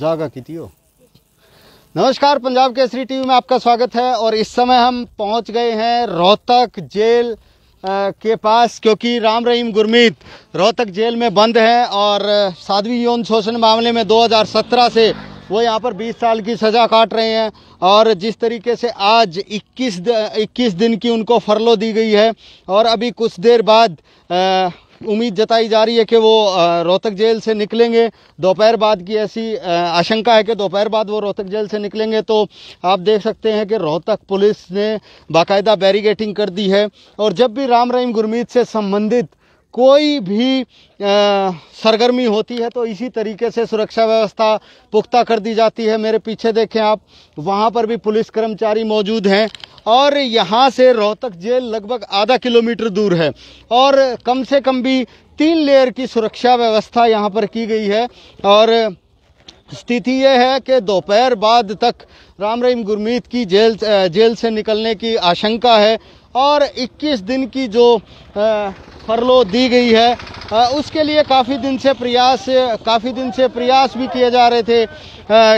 जागा किती हो। नमस्कार, पंजाब केसरी टीवी में आपका स्वागत है। और इस समय हम पहुंच गए हैं रोहतक जेल के पास, क्योंकि राम रहीम गुरमीत रोहतक जेल में बंद है और साध्वी यौन शोषण मामले में 2017 से वो यहाँ पर 20 साल की सज़ा काट रहे हैं। और जिस तरीके से आज 21 दिन की उनको फरलो दी गई है और अभी कुछ देर बाद उम्मीद जताई जा रही है कि वो रोहतक जेल से निकलेंगे। दोपहर बाद की ऐसी आशंका है कि दोपहर बाद वो रोहतक जेल से निकलेंगे। तो आप देख सकते हैं कि रोहतक पुलिस ने बाकायदा बैरिकेडिंग कर दी है। और जब भी राम रहीम गुरमीत से संबंधित कोई भी सरगर्मी होती है तो इसी तरीके से सुरक्षा व्यवस्था पुख्ता कर दी जाती है। मेरे पीछे देखें आप, वहाँ पर भी पुलिस कर्मचारी मौजूद हैं और यहाँ से रोहतक जेल लगभग आधा किलोमीटर दूर है और कम से कम भी 3 लेयर की सुरक्षा व्यवस्था यहाँ पर की गई है। और स्थिति ये है कि दोपहर बाद तक राम रहीम गुरमीत की जेल से निकलने की आशंका है। और 21 दिन की जो फरलो दी गई है उसके लिए काफ़ी दिन से प्रयास भी किए जा रहे थे,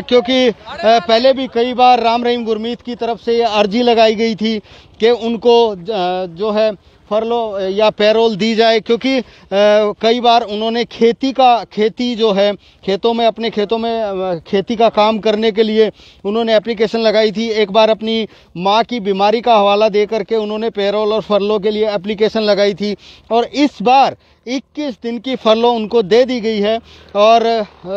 क्योंकि पहले भी कई बार राम रहीम गुरमीत की तरफ से ये अर्जी लगाई गई थी कि उनको जो है फरलो या पैरोल दी जाए, क्योंकि कई बार उन्होंने खेती जो है अपने खेतों में खेती का काम करने के लिए उन्होंने एप्लीकेशन लगाई थी। एक बार अपनी माँ की बीमारी का हवाला दे करके उन्होंने पैरोल और फरलो के लिए एप्लीकेशन लगाई थी और इस बार 21 दिन की फरलो उनको दे दी गई है। और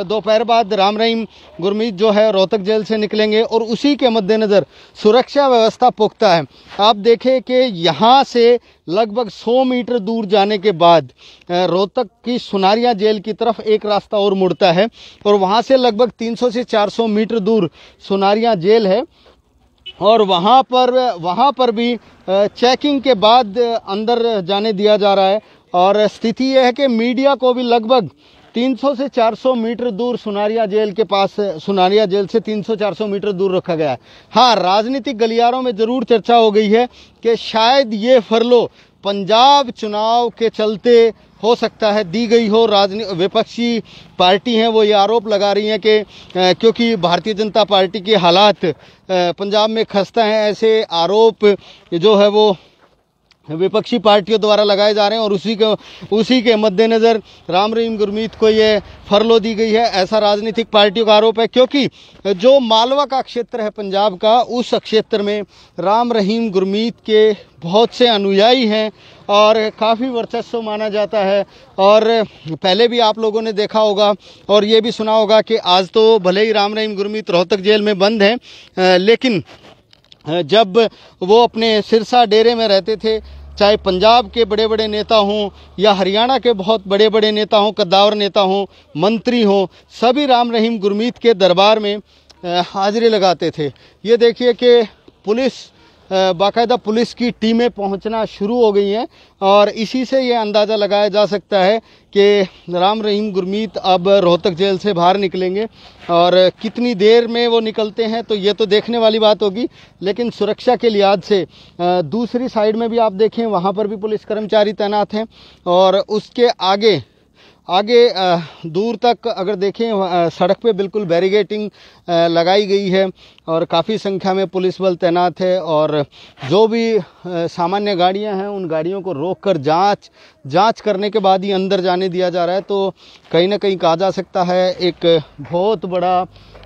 दोपहर बाद राम रहीम गुरमीत जो है रोहतक जेल से निकलेंगे और उसी के मद्देनज़र सुरक्षा व्यवस्था पुख्ता है। आप देखें कि यहाँ से लगभग 100 मीटर दूर जाने के बाद रोहतक की सुनारिया जेल की तरफ एक रास्ता और मुड़ता है और वहाँ से लगभग 300 से 400 मीटर दूर सुनारिया जेल है। और वहाँ पर भी चेकिंग के बाद अंदर जाने दिया जा रहा है। और स्थिति यह है कि मीडिया को भी लगभग 300 से 400 मीटर दूर सुनारिया जेल से 300-400 मीटर दूर रखा गया है। हाँ, राजनीतिक गलियारों में ज़रूर चर्चा हो गई है कि शायद ये फरलो पंजाब चुनाव के चलते हो सकता है दी गई हो। विपक्षी पार्टी हैं वो ये आरोप लगा रही हैं कि क्योंकि भारतीय जनता पार्टी के हालात पंजाब में खस्ता हैं, ऐसे आरोप जो है वो विपक्षी पार्टियों द्वारा लगाए जा रहे हैं। और उसी के मद्देनज़र राम रहीम गुरमीत को ये फरलो दी गई है, ऐसा राजनीतिक पार्टियों का आरोप है। क्योंकि जो मालवा का क्षेत्र है पंजाब का, उस क्षेत्र में राम रहीम गुरमीत के बहुत से अनुयायी हैं और काफ़ी वर्चस्व माना जाता है। और पहले भी आप लोगों ने देखा होगा और ये भी सुना होगा कि आज तो भले ही राम रहीम गुरमीत रोहतक जेल में बंद हैं, लेकिन जब वो अपने सिरसा डेरे में रहते थे, चाहे पंजाब के बड़े बड़े नेता हों या हरियाणा के बहुत बड़े बड़े नेता हों, कद्दावर नेता हों, मंत्री हों, सभी राम रहीम गुरमीत के दरबार में हाजिरी लगाते थे। ये देखिए कि बाकायदा पुलिस की टीमें पहुंचना शुरू हो गई हैं और इसी से ये अंदाज़ा लगाया जा सकता है कि राम रहीम गुरमीत अब रोहतक जेल से बाहर निकलेंगे। और कितनी देर में वो निकलते हैं तो ये तो देखने वाली बात होगी, लेकिन सुरक्षा के लिहाज से दूसरी साइड में भी आप देखें, वहाँ पर भी पुलिस कर्मचारी तैनात हैं। और उसके आगे दूर तक अगर देखें, सड़क पे बिल्कुल बैरिकेडिंग लगाई गई है और काफ़ी संख्या में पुलिस बल तैनात है। और जो भी सामान्य गाड़ियां हैं उन गाड़ियों को रोककर जांच करने के बाद ही अंदर जाने दिया जा रहा है। तो कहीं ना कहीं कहा जा सकता है एक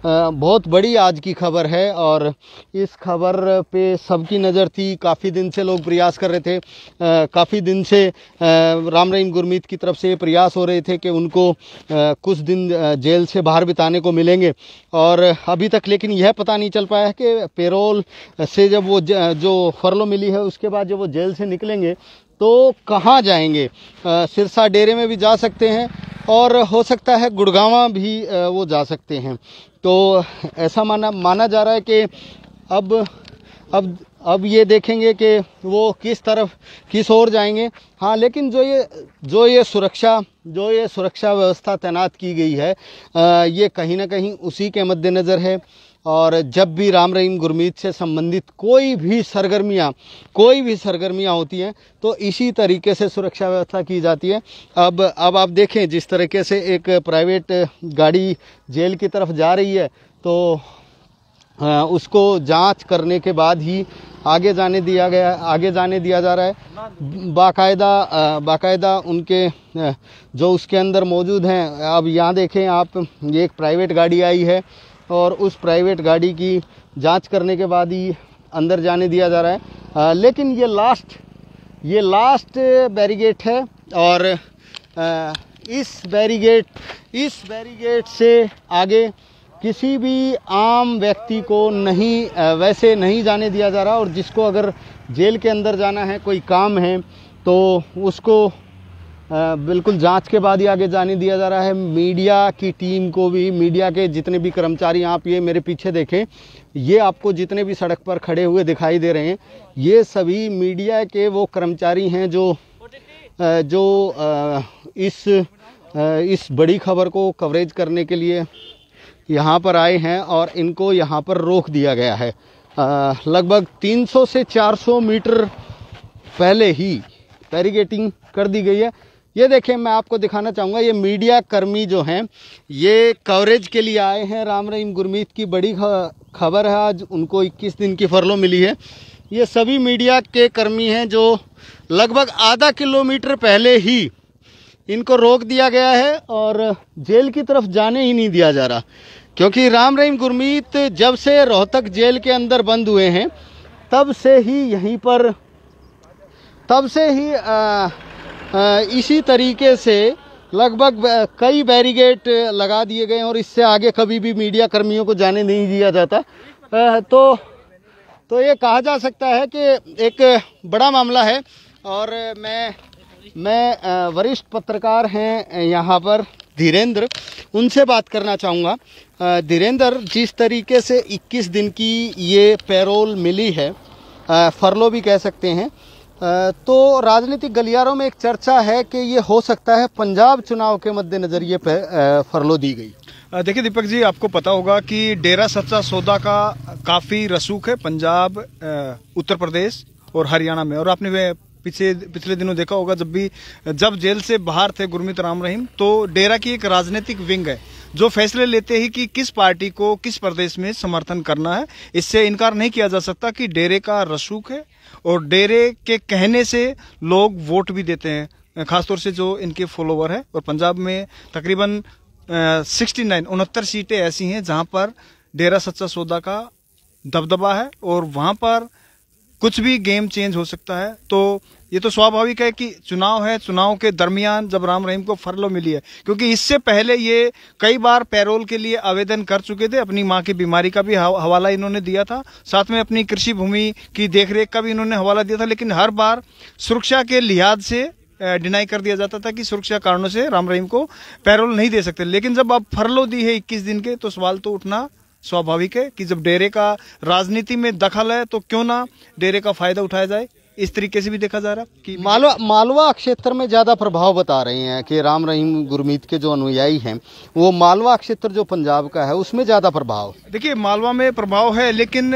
बहुत बड़ी आज की खबर है और इस खबर पे सबकी नज़र थी। काफ़ी दिन से लोग प्रयास कर रहे थे, काफ़ी दिन से राम रहीम गुरमीत की तरफ से प्रयास हो रहे थे कि उनको कुछ दिन जेल से बाहर बिताने को मिलेंगे। और अभी तक लेकिन यह पता नहीं चल पाया है कि पेरोल से जब वो जो फरलो मिली है उसके बाद जब वो जेल से निकलेंगे तो कहाँ जाएंगे। सिरसा डेरे में भी जा सकते हैं और हो सकता है गुड़गांवा भी वो जा सकते हैं। तो ऐसा माना जा रहा है कि अब ये देखेंगे कि वो किस ओर जाएंगे। हाँ, लेकिन जो ये सुरक्षा व्यवस्था तैनात की गई है, ये कहीं ना कहीं उसी के मद्देनज़र है। और जब भी राम रहीम गुरमीत से संबंधित कोई भी सरगर्मियां होती हैं तो इसी तरीके से सुरक्षा व्यवस्था की जाती है। अब आप देखें, जिस तरीके से एक प्राइवेट गाड़ी जेल की तरफ जा रही है तो उसको जांच करने के बाद ही आगे जाने दिया जा रहा है। बाकायदा उनके जो उसके अंदर मौजूद हैं। अब यहाँ देखें आप, ये एक प्राइवेट गाड़ी आई है और उस प्राइवेट गाड़ी की जांच करने के बाद ही अंदर जाने दिया जा रहा है। लेकिन ये लास्ट बैरिगेट है और इस बैरिगेट से आगे किसी भी आम व्यक्ति को वैसे नहीं जाने दिया जा रहा। और जिसको अगर जेल के अंदर जाना है, कोई काम है, तो उसको बिल्कुल जांच के बाद ही आगे जाने दिया जा रहा है। मीडिया की टीम को भी, मीडिया के जितने भी कर्मचारी, आप ये मेरे पीछे देखें, ये आपको जितने भी सड़क पर खड़े हुए दिखाई दे रहे हैं, ये सभी मीडिया के वो कर्मचारी हैं जो इस बड़ी खबर को कवरेज करने के लिए यहाँ पर आए हैं और इनको यहाँ पर रोक दिया गया है। लगभग 300 से 400 मीटर पहले ही बैरिकेडिंग कर दी गई है। ये देखें, मैं आपको दिखाना चाहूँगा, ये मीडिया कर्मी जो हैं ये कवरेज के लिए आए हैं। राम रहीम गुरमीत की बड़ी खबर है, आज उनको 21 दिन की फरलो मिली है। ये सभी मीडिया के कर्मी हैं जो लगभग आधा किलोमीटर पहले ही इनको रोक दिया गया है और जेल की तरफ जाने ही नहीं दिया जा रहा। क्योंकि राम रहीम गुरमीत जब से रोहतक जेल के अंदर बंद हुए हैं तब से ही इसी तरीके से लगभग कई बैरिकेड लगा दिए गए हैं और इससे आगे कभी भी मीडिया कर्मियों को जाने नहीं दिया जाता। तो ये कहा जा सकता है कि एक बड़ा मामला है। और मैं वरिष्ठ पत्रकार हैं यहाँ पर धीरेन्द्र, उनसे बात करना चाहूँगा। धीरेन्द्र, जिस तरीके से 21 दिन की ये पैरोल मिली है, फरलो भी कह सकते हैं, तो राजनीतिक गलियारों में एक चर्चा है कि ये हो सकता है पंजाब चुनाव के मद्देनजर ये फरलो दी गई। देखिए दीपक जी, आपको पता होगा कि डेरा सच्चा सौदा का काफ़ी रसूख है पंजाब, उत्तर प्रदेश और हरियाणा में। और आपने पिछले दिनों देखा होगा, जब जेल से बाहर थे गुरमीत राम रहीम, तो डेरा की एक राजनीतिक विंग है जो फैसले लेते ही कि किस पार्टी को किस प्रदेश में समर्थन करना है। इससे इनकार नहीं किया जा सकता कि डेरे का रसूख है और डेरे के कहने से लोग वोट भी देते हैं, खासतौर से जो इनके फॉलोवर है। और पंजाब में तकरीबन 69 सीटें ऐसी हैं जहां पर डेरा सच्चा सौदा का दबदबा है और वहां पर कुछ भी गेम चेंज हो सकता है। तो ये तो स्वाभाविक है कि चुनाव है, चुनाव के दरमियान जब राम रहीम को फरलो मिली है, क्योंकि इससे पहले ये कई बार पैरोल के लिए आवेदन कर चुके थे। अपनी मां की बीमारी का भी हवाला इन्होंने दिया था, साथ में अपनी कृषि भूमि की देखरेख का भी इन्होंने हवाला दिया था, लेकिन हर बार सुरक्षा के लिहाज से डिनाई कर दिया जाता था कि सुरक्षा कारणों से राम रहीम को पैरोल नहीं दे सकते। लेकिन जब अब फरलो दी है 21 दिन के, तो सवाल तो उठना स्वाभाविक है कि जब डेरे का राजनीति में दखल है तो क्यों ना डेरे का फायदा उठाया जाए। इस तरीके से भी देखा जा रहा कि मालवा क्षेत्र में ज्यादा प्रभाव बता रहे हैं कि राम रहीम गुरमीत के जो अनुयायी हैं वो मालवा क्षेत्र जो पंजाब का है उसमें ज्यादा प्रभाव। देखिए, मालवा में प्रभाव है, लेकिन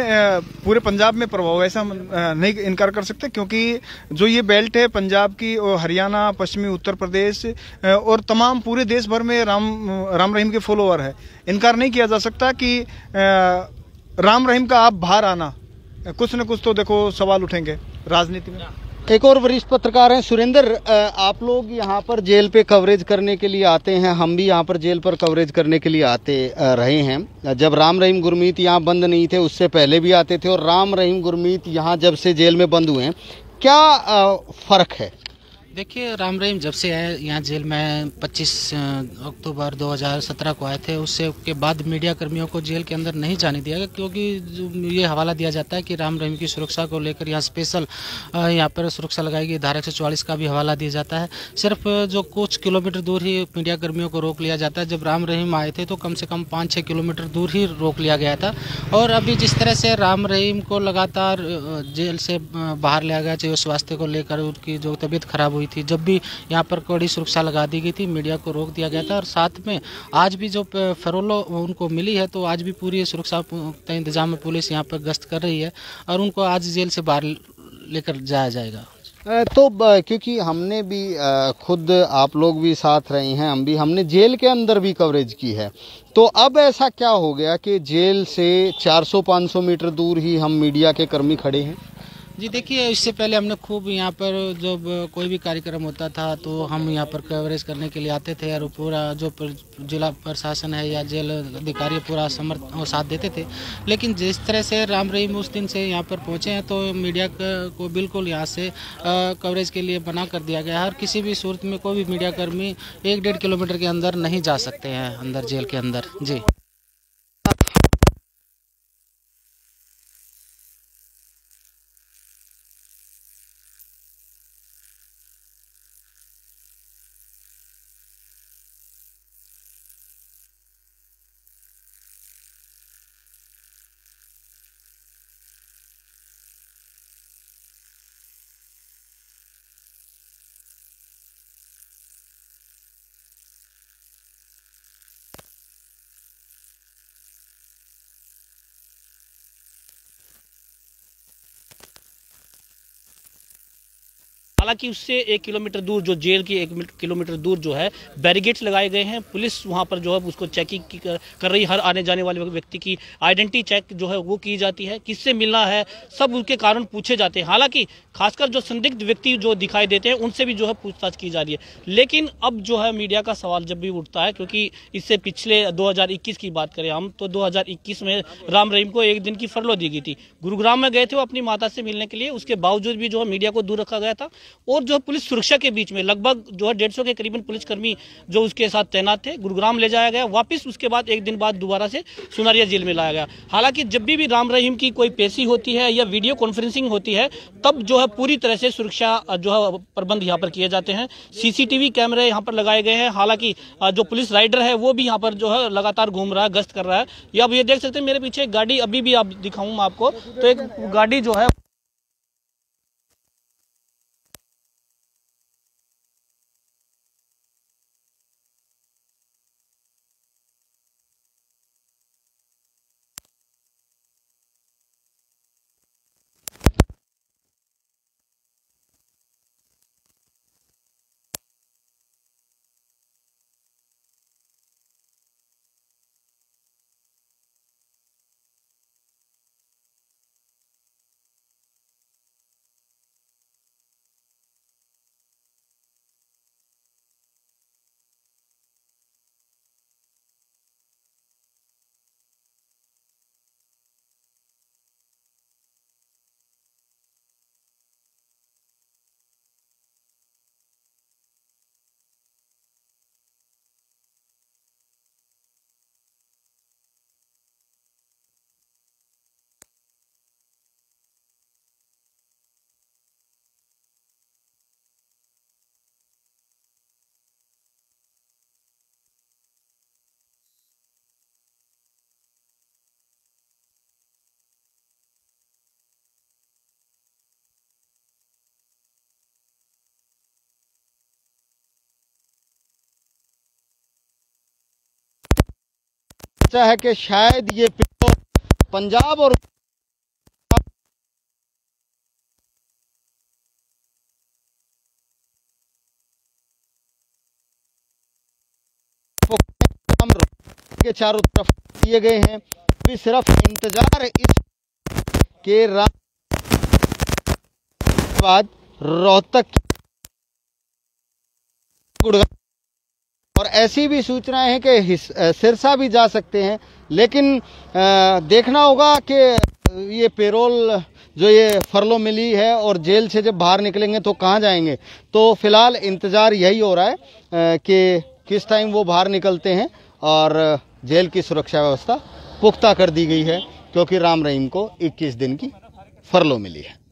पूरे पंजाब में प्रभाव ऐसा नहीं इनकार कर सकते, क्योंकि जो ये बेल्ट है पंजाब की, और हरियाणा, पश्चिमी उत्तर प्रदेश और तमाम पूरे देश भर में राम रहीम के फॉलोअर है। इनकार नहीं किया जा सकता कि राम रहीम का आप बाहर आना, कुछ न कुछ तो देखो सवाल उठेंगे राजनीति में। एक और वरिष्ठ पत्रकार हैं सुरेंद्र, आप लोग यहाँ पर जेल पे कवरेज करने के लिए आते हैं, हम भी यहाँ पर जेल पर कवरेज करने के लिए आते रहे हैं। जब राम रहीम गुरमीत यहाँ बंद नहीं थे उससे पहले भी आते थे, और राम रहीम गुरमीत यहाँ जब से जेल में बंद हुए हैं, क्या फ़र्क है? देखिए, राम रहीम जब से आए यहाँ जेल में 25 अक्टूबर 2017 को आए थे, उससे के बाद मीडिया कर्मियों को जेल के अंदर नहीं जाने दिया गया, क्योंकि ये हवाला दिया जाता है कि राम रहीम की सुरक्षा को लेकर यहाँ स्पेशल यहाँ पर सुरक्षा लगाई गई। धारा 144 का भी हवाला दिया जाता है। सिर्फ जो कुछ किलोमीटर दूर ही मीडिया कर्मियों को रोक लिया जाता है। जब राम रहीम आए थे तो कम से कम 5-6 किलोमीटर दूर ही रोक लिया गया था। और अभी जिस तरह से राम रहीम को लगातार जेल से बाहर लिया गया, चाहे स्वास्थ्य को लेकर, उनकी जो तबीयत खराब हुई हुई थी, जब भी यहाँ पर कड़ी सुरक्षा लगा दी गई थी, मीडिया को रोक दिया गया था। और साथ में आज भी जो फरोलो उनको मिली है, तो आज भी पूरी सुरक्षा इंतजाम में पुलिस यहाँ पर गश्त कर रही है और उनको आज जेल से बाहर लेकर जाया जाएगा। तो क्योंकि हमने भी खुद, आप लोग भी साथ रहे हैं, हमने जेल के अंदर भी कवरेज की है, तो अब ऐसा क्या हो गया कि जेल से 400-500 मीटर दूर ही हम मीडिया के कर्मी खड़े हैं? जी देखिए, इससे पहले हमने खूब यहाँ पर जब कोई भी कार्यक्रम होता था तो हम यहाँ पर कवरेज करने के लिए आते थे और पूरा जो जिला प्रशासन है या जेल अधिकारी पूरा समर्थन साथ देते थे। लेकिन जिस तरह से राम रहीम उस दिन से यहाँ पर पहुँचे हैं, तो मीडिया को बिल्कुल यहाँ से कवरेज के लिए मना कर दिया गया है और किसी भी सूरत में कोई भी मीडिया कर्मी 1-1.5 किलोमीटर के अंदर नहीं जा सकते हैं अंदर जेल के अंदर। जी हालांकि उससे 1 किलोमीटर दूर, जो जेल की 1 किलोमीटर दूर जो है बैरिकेड्स लगाए गए हैं। पुलिस वहां पर जो है उसको चेकिंग कर रही है। हर आने जाने वाले व्यक्ति की आइडेंटिटी चेक जो है वो की जाती है, किससे मिलना है, सब उनके कारण पूछे जाते हैं। हालांकि खासकर जो संदिग्ध व्यक्ति जो दिखाई देते हैं उनसे भी जो है पूछताछ की जा रही है। लेकिन अब जो है मीडिया का सवाल जब भी उठता है, क्योंकि इससे पिछले 2021 की बात करें हम, तो 2021 में राम रहीम को 1 दिन की फरलो दी गई थी। गुरुग्राम में गए थे वो अपनी माता से मिलने के लिए, उसके बावजूद भी जो है मीडिया को दूर रखा गया था और जो पुलिस सुरक्षा के बीच में लगभग जो है 150 के करीबन पुलिसकर्मी जो उसके साथ तैनात थे, गुरुग्राम ले जाया गया। वापस उसके बाद 1 दिन बाद दोबारा से सुनारिया जेल में लाया गया। हालांकि जब भी राम रहीम की कोई पेशी होती है या वीडियो कॉन्फ्रेंसिंग होती है, तब जो है पूरी तरह से सुरक्षा जो है प्रबंध यहाँ पर किए जाते हैं। सीसीटीवी कैमरे यहाँ पर लगाए गए हैं। हालांकि जो पुलिस राइडर है वो भी यहाँ पर जो है लगातार घूम रहा है, गश्त कर रहा है। या आप ये देख सकते हैं मेरे पीछे गाड़ी, अभी भी आप दिखाऊं मैं आपको, तो एक गाड़ी जो है है कि शायद ये पंजाब और के चारों तरफ दिए गए हैं। अभी सिर्फ इंतजार इस के बाद रोहतक और ऐसी भी सूचनाएं हैं कि सिरसा भी जा सकते हैं। लेकिन देखना होगा कि ये पेरोल जो ये फरलो मिली है और जेल से जब बाहर निकलेंगे तो कहाँ जाएंगे। तो फिलहाल इंतज़ार यही हो रहा है कि किस टाइम वो बाहर निकलते हैं। और जेल की सुरक्षा व्यवस्था पुख्ता कर दी गई है, क्योंकि राम रहीम को 21 दिन की फरलो मिली है।